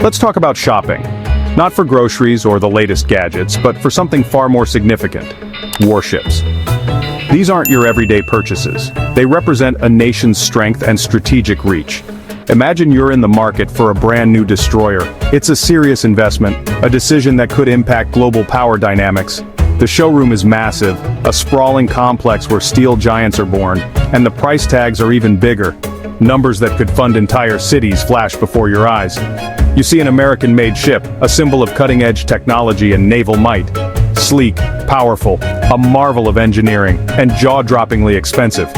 Let's talk about shopping. Not for groceries or the latest gadgets, but for something far more significant: warships. These aren't your everyday purchases. They represent a nation's strength and strategic reach. Imagine you're in the market for a brand new destroyer. It's a serious investment, a decision that could impact global power dynamics. The showroom is massive, a sprawling complex where steel giants are born, and the price tags are even bigger. Numbers that could fund entire cities flash before your eyes. You see an American-made ship, a symbol of cutting-edge technology and naval might. Sleek, powerful, a marvel of engineering, and jaw-droppingly expensive.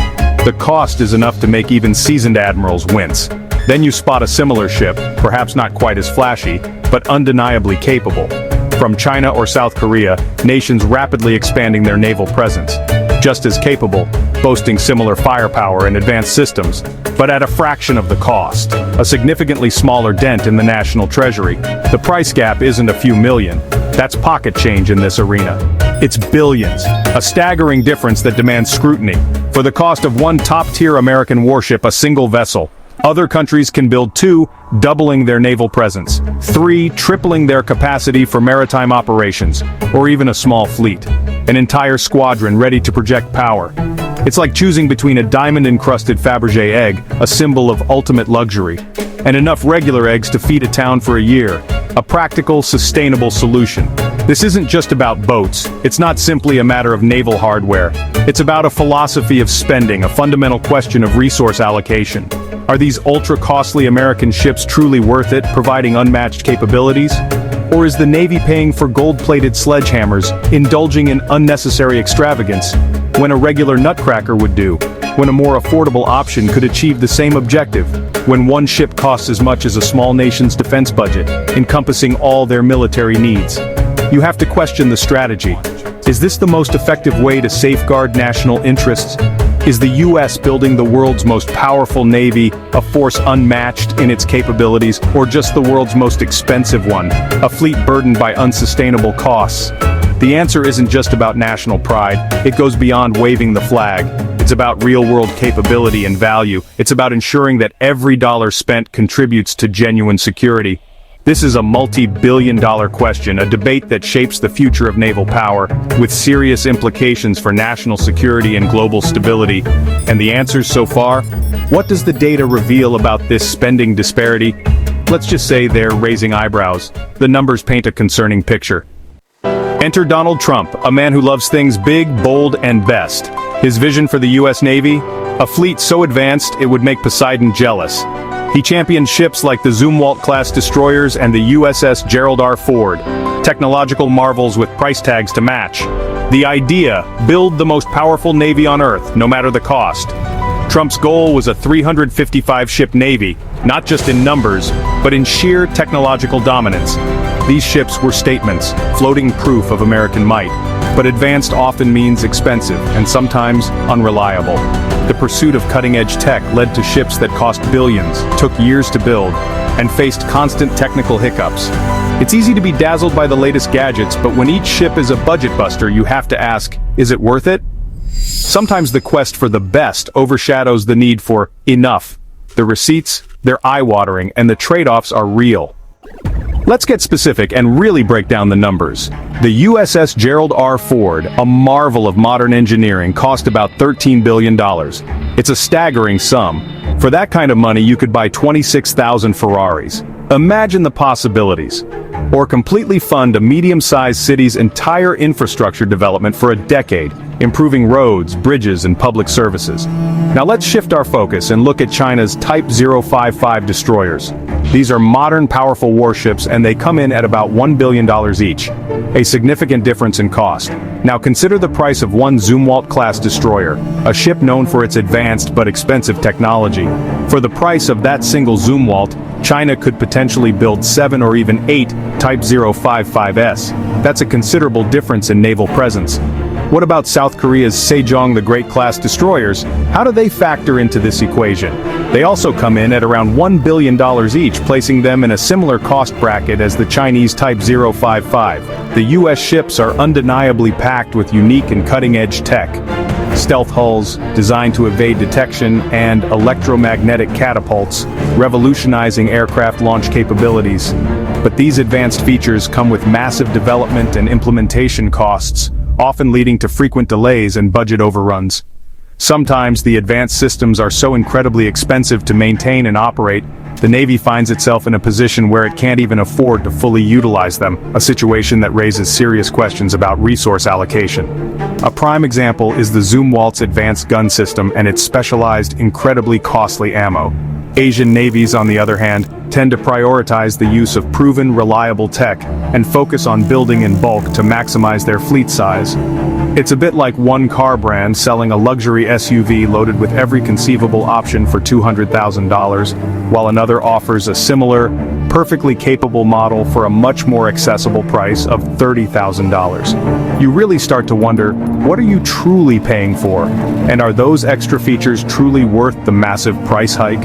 The cost is enough to make even seasoned admirals wince. Then you spot a similar ship, perhaps not quite as flashy, but undeniably capable. From China or South Korea, nations rapidly expanding their naval presence. Just as capable, boasting similar firepower and advanced systems, but at a fraction of the cost. A significantly smaller dent in the national treasury. The price gap isn't a few million. That's pocket change in this arena. It's billions, a staggering difference that demands scrutiny. For the cost of one top-tier American warship, a single vessel, other countries can build 2, doubling their naval presence, 3, tripling their capacity for maritime operations, or even a small fleet. An entire squadron ready to project power. It's like choosing between a diamond-encrusted Fabergé egg, a symbol of ultimate luxury, and enough regular eggs to feed a town for a year. A practical, sustainable solution. This isn't just about boats. It's not simply a matter of naval hardware. It's about a philosophy of spending, a fundamental question of resource allocation. Are these ultra-costly American ships truly worth it, providing unmatched capabilities? Or is the Navy paying for gold-plated sledgehammers, indulging in unnecessary extravagance, when a regular nutcracker would do? When a more affordable option could achieve the same objective? When one ship costs as much as a small nation's defense budget, encompassing all their military needs? You have to question the strategy. Is this the most effective way to safeguard national interests? Is the U.S. building the world's most powerful navy, a force unmatched in its capabilities, or just the world's most expensive one, a fleet burdened by unsustainable costs? The answer isn't just about national pride, it goes beyond waving the flag. It's about real-world capability and value. It's about ensuring that every dollar spent contributes to genuine security. This is a multi-billion-dollar question, a debate that shapes the future of naval power, with serious implications for national security and global stability. And the answers so far? What does the data reveal about this spending disparity? Let's just say they're raising eyebrows. The numbers paint a concerning picture. Enter Donald Trump, a man who loves things big, bold, and best. His vision for the U.S. Navy? A fleet so advanced it would make Poseidon jealous. He championed ships like the Zumwalt-class destroyers and the USS Gerald R. Ford, technological marvels with price tags to match. The idea: build the most powerful navy on Earth, no matter the cost. Trump's goal was a 355-ship navy, not just in numbers, but in sheer technological dominance. These ships were statements, floating proof of American might. But advanced often means expensive, and sometimes unreliable. The pursuit of cutting-edge tech led to ships that cost billions, took years to build, and faced constant technical hiccups. It's easy to be dazzled by the latest gadgets, but when each ship is a budget buster, you have to ask, is it worth it? Sometimes the quest for the best overshadows the need for enough. The receipts, they're eye-watering, and the trade-offs are real. Let's get specific and really break down the numbers. The USS Gerald R. Ford, a marvel of modern engineering, cost about $13 billion. It's a staggering sum. For that kind of money, you could buy 26,000 Ferraris. Imagine the possibilities. Or completely fund a medium-sized city's entire infrastructure development for a decade, improving roads, bridges, and public services. Now let's shift our focus and look at China's Type 055 destroyers. These are modern, powerful warships, and they come in at about $1 billion each. A significant difference in cost. Now consider the price of one Zumwalt-class destroyer, a ship known for its advanced but expensive technology. For the price of that single Zumwalt, China could potentially build 7 or even 8 Type 055s. That's a considerable difference in naval presence. What about South Korea's Sejong the Great-class destroyers? How do they factor into this equation? They also come in at around $1 billion each, placing them in a similar cost bracket as the Chinese Type 055. The U.S. ships are undeniably packed with unique and cutting-edge tech. stealth hulls designed to evade detection, and electromagnetic catapults, revolutionizing aircraft launch capabilities. But these advanced features come with massive development and implementation costs, often leading to frequent delays and budget overruns. Sometimes the advanced systems are so incredibly expensive to maintain and operate, the Navy finds itself in a position where it can't even afford to fully utilize them, a situation that raises serious questions about resource allocation. A prime example is the Zumwalt's advanced gun system and its specialized, incredibly costly ammo. Asian navies, on the other hand, tend to prioritize the use of proven, reliable tech and focus on building in bulk to maximize their fleet size. It's a bit like one car brand selling a luxury SUV loaded with every conceivable option for $200,000, while another offers a similar, perfectly capable model for a much more accessible price of $30,000. You really start to wonder, what are you truly paying for? And are those extra features truly worth the massive price hike?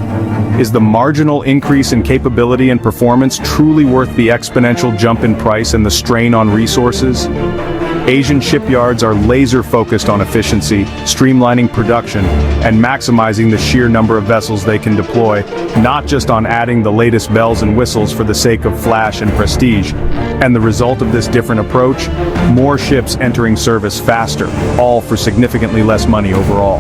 Is the marginal increase in capability and performance truly worth the exponential jump in price and the strain on resources? Asian shipyards are laser-focused on efficiency, streamlining production, and maximizing the sheer number of vessels they can deploy, not just on adding the latest bells and whistles for the sake of flash and prestige. And the result of this different approach? More ships entering service faster, all for significantly less money overall.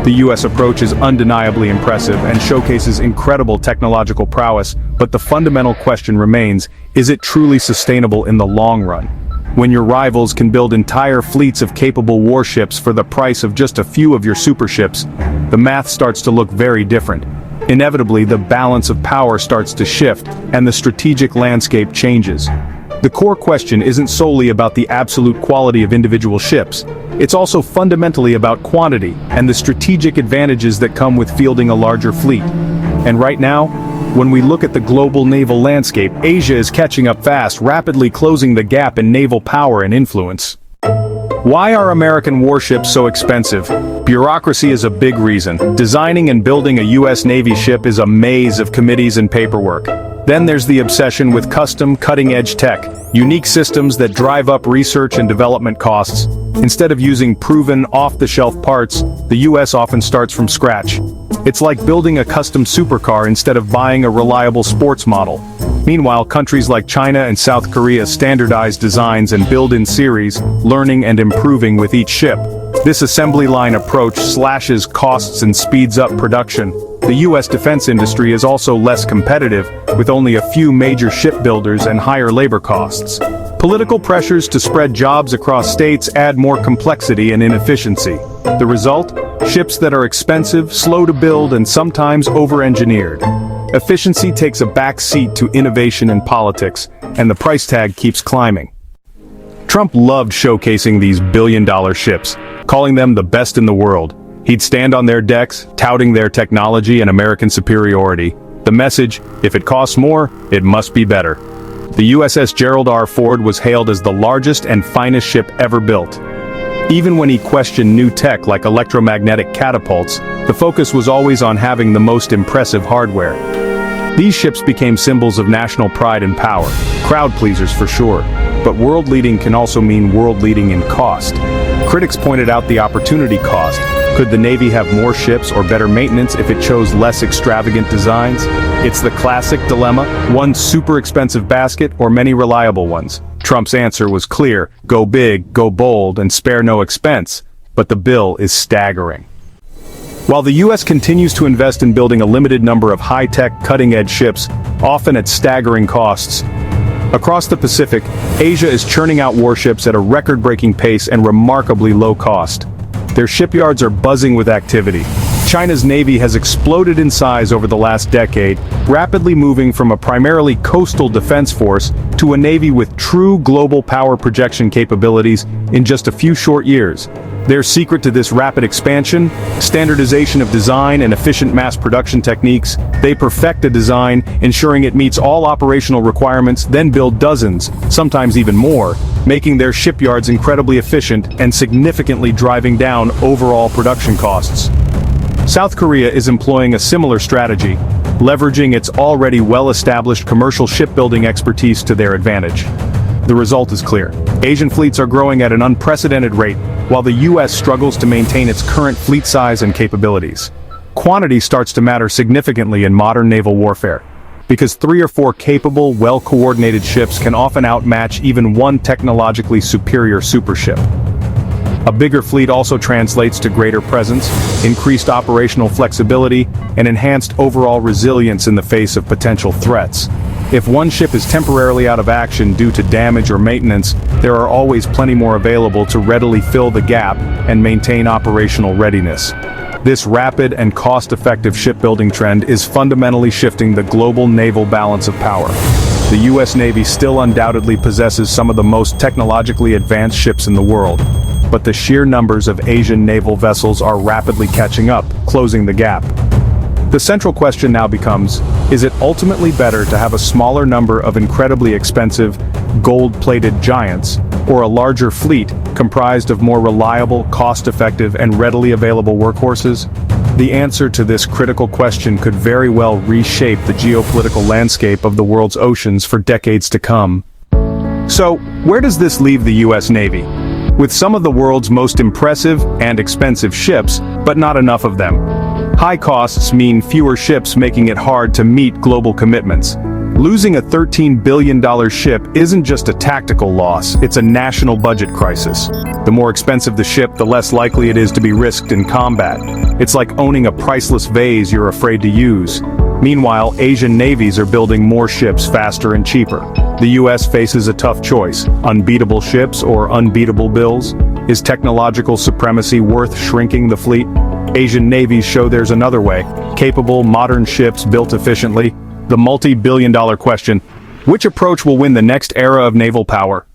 The US approach is undeniably impressive and showcases incredible technological prowess, but the fundamental question remains, is it truly sustainable in the long run? When your rivals can build entire fleets of capable warships for the price of just a few of your superships, the math starts to look very different. Inevitably, the balance of power starts to shift, and the strategic landscape changes. The core question isn't solely about the absolute quality of individual ships, it's also fundamentally about quantity and the strategic advantages that come with fielding a larger fleet. And right now, when we look at the global naval landscape, Asia is catching up fast, rapidly closing the gap in naval power and influence. Why are American warships so expensive? Bureaucracy is a big reason. Designing and building a US Navy ship is a maze of committees and paperwork. Then there's the obsession with custom, cutting-edge tech, unique systems that drive up research and development costs. Instead of using proven, off-the-shelf parts, the US often starts from scratch. It's like building a custom supercar instead of buying a reliable sports model. Meanwhile, countries like China and South Korea standardize designs and build in series, learning and improving with each ship. This assembly line approach slashes costs and speeds up production. The US defense industry is also less competitive, with only a few major shipbuilders and higher labor costs. Political pressures to spread jobs across states add more complexity and inefficiency. The result? Ships that are expensive, slow to build, and sometimes over-engineered. Efficiency takes a back seat to innovation in politics, and the price tag keeps climbing. Trump loved showcasing these billion-dollar ships, calling them the best in the world. He'd stand on their decks, touting their technology and American superiority. The message, if it costs more, it must be better. The USS Gerald R. Ford was hailed as the largest and finest ship ever built. Even when he questioned new tech like electromagnetic catapults, the focus was always on having the most impressive hardware. These ships became symbols of national pride and power, crowd pleasers for sure, but world-leading can also mean world-leading in cost. Critics pointed out the opportunity cost. Could the Navy have more ships or better maintenance if it chose less extravagant designs? It's the classic dilemma, one super expensive basket or many reliable ones. Trump's answer was clear, go big, go bold, and spare no expense, but the bill is staggering. While the US continues to invest in building a limited number of high-tech, cutting-edge ships, often at staggering costs, across the Pacific, Asia is churning out warships at a record-breaking pace and remarkably low cost. Their shipyards are buzzing with activity. China's Navy has exploded in size over the last decade, rapidly moving from a primarily coastal defense force to a Navy with true global power projection capabilities in just a few short years. Their secret to this rapid expansion? Standardization of design and efficient mass production techniques. They perfect a design, ensuring it meets all operational requirements, then build dozens, sometimes even more, making their shipyards incredibly efficient and significantly driving down overall production costs. South Korea is employing a similar strategy, leveraging its already well-established commercial shipbuilding expertise to their advantage. The result is clear. Asian fleets are growing at an unprecedented rate, while the US struggles to maintain its current fleet size and capabilities. Quantity starts to matter significantly in modern naval warfare, because 3 or 4 capable, well-coordinated ships can often outmatch even one technologically superior supership. A bigger fleet also translates to greater presence, increased operational flexibility, and enhanced overall resilience in the face of potential threats. If one ship is temporarily out of action due to damage or maintenance, there are always plenty more available to readily fill the gap and maintain operational readiness. This rapid and cost-effective shipbuilding trend is fundamentally shifting the global naval balance of power. The US Navy still undoubtedly possesses some of the most technologically advanced ships in the world, but the sheer numbers of Asian naval vessels are rapidly catching up, closing the gap. The central question now becomes, is it ultimately better to have a smaller number of incredibly expensive, gold-plated giants, or a larger fleet comprised of more reliable, cost-effective, and readily available workhorses? The answer to this critical question could very well reshape the geopolitical landscape of the world's oceans for decades to come. So, where does this leave the US Navy? With some of the world's most impressive and expensive ships, but not enough of them. High costs mean fewer ships, making it hard to meet global commitments. Losing a $13 billion ship isn't just a tactical loss, it's a national budget crisis. The more expensive the ship, the less likely it is to be risked in combat. It's like owning a priceless vase you're afraid to use. Meanwhile, Asian navies are building more ships faster and cheaper. The US faces a tough choice: unbeatable ships or unbeatable bills? Is technological supremacy worth shrinking the fleet? Asian navies show there's another way: capable, modern ships built efficiently. The multi-billion-dollar question: which approach will win the next era of naval power?